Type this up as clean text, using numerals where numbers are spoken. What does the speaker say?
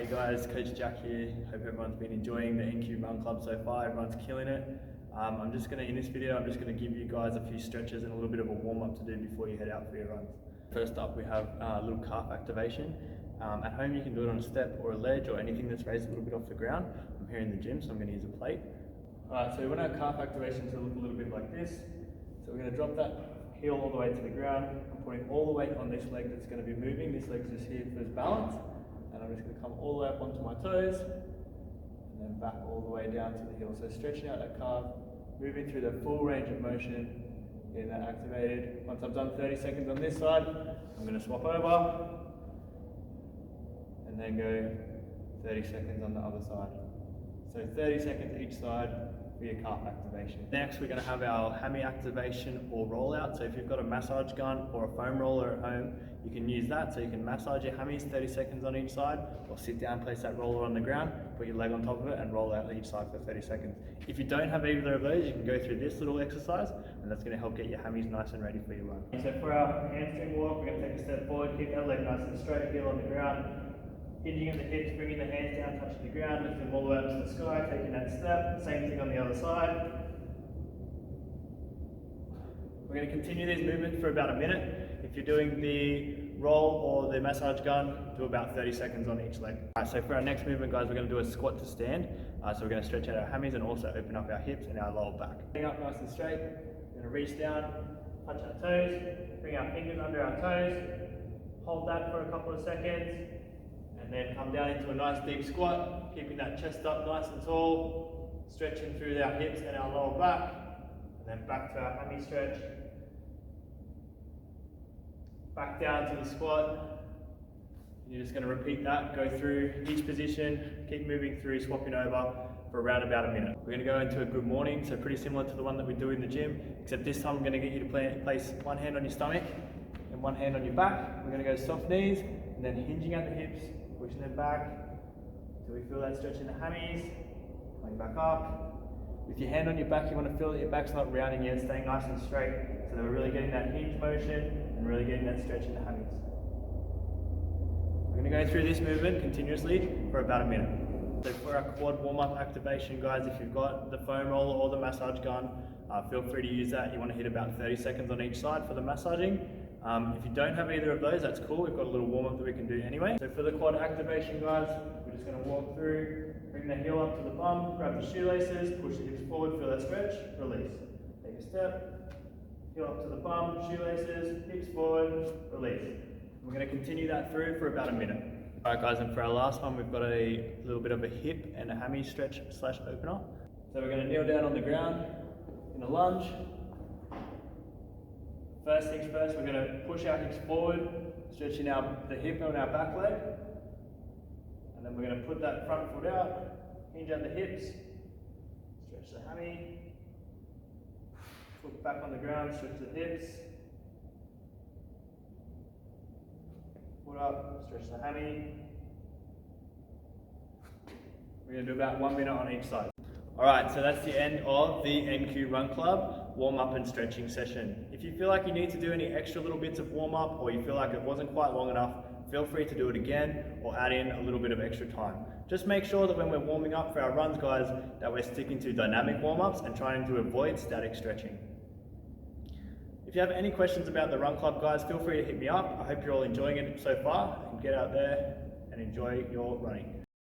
Hey guys, Coach Jack here. Hope everyone's been enjoying the NQ Run Club so far. Everyone's killing it. In this video, I'm just going to give you guys a few stretches and a little bit of a warm up to do before you head out for your runs. First up, we have a little calf activation. At home, you can do it on a step or a ledge or anything that's raised a little bit off the ground. I'm here in the gym, so I'm going to use a plate. Alright, so we want our calf activation to look a little bit like this. So we're going to drop that heel all the way to the ground. I'm putting all the weight on this leg that's going to be moving. This leg's just here for balance. And I'm just going to come all the way up onto my toes and then back all the way down to the heel. So stretching out that calf, moving through the full range of motion, getting that activated. Once I've done 30 seconds on this side, I'm going to swap over and then go 30 seconds on the other side. So 30 seconds each side for your calf activation. Next, we're going to have our hammy activation or rollout. So if you've got a massage gun or a foam roller at home, you can use that. So you can massage your hammies 30 seconds on each side, or sit down, place that roller on the ground, put your leg on top of it and roll out each side for 30 seconds. If you don't have either of those, you can go through this little exercise, and that's going to help get your hammies nice and ready for your run. So for our hamstring walk, we're going to take a step forward, keep that leg nice and straight, heel on the ground, hinging at the hips, bringing the hands down, touching the ground, lifting them all the way up to the sky, taking that step. Same thing on the other side. We're going to continue these movements for about a minute. If you're doing the roll or the massage gun, do about 30 seconds on each leg. Alright, so for our next movement, guys, we're going to do a squat to stand. So we're going to stretch out our hammies and also open up our hips and our lower back. Getting up nice and straight, we're going to reach down, touch our toes, bring our fingers under our toes, hold that for a couple of seconds, and then come down into a nice deep squat, keeping that chest up nice and tall, stretching through our hips and our lower back, and then back to our hammy stretch. Back down to the squat. You're just going to repeat that, go through each position, keep moving through, swapping over for around about a minute. We're going to go into a good morning, so pretty similar to the one that we do in the gym, except this time I'm going to get you to place one hand on your stomach and one hand on your back. We're going to go soft knees and then hinging at the hips, pushing them back until we feel that stretch in the hammies, coming back up. With your hand on your back, you want to feel that your back's not rounding yet, staying nice and straight, so that we're really getting that hinge motion and really getting that stretch in the hammies. We're going to go through this movement continuously for about a minute. So for our quad warm-up activation, guys, if you've got the foam roller or the massage gun, feel free to use that. You want to hit about 30 seconds on each side for the massaging. If you don't have either of those, that's cool. We've got a little warm-up that we can do anyway. So for the quad activation, guys, we're just going to walk through, bring the heel up to the bum, grab the shoelaces, push the hips forward, feel that stretch, release. Take a step, heel up to the bum, shoelaces, hips forward, release. We're going to continue that through for about a minute. Alright guys, and for our last one, we've got a little bit of a hip and a hammy stretch / opener. So we're going to kneel down on the ground in a lunge. First things first, we're going to push our hips forward, stretching the hip on our back leg. And then we're going to put that front foot out, hinge at the hips, stretch the hammy, foot back on the ground, stretch the hips, foot up, stretch the hammy. We're going to do about 1 minute on each side. Alright, so that's the end of the NQ Run Club warm-up and stretching session. If you feel like you need to do any extra little bits of warm-up, or you feel like it wasn't quite long enough, feel free to do it again or add in a little bit of extra time. Just make sure that when we're warming up for our runs, guys, that we're sticking to dynamic warm-ups and trying to avoid static stretching. If you have any questions about the Run Club, guys, feel free to hit me up. I hope you're all enjoying it so far, and get out there and enjoy your running.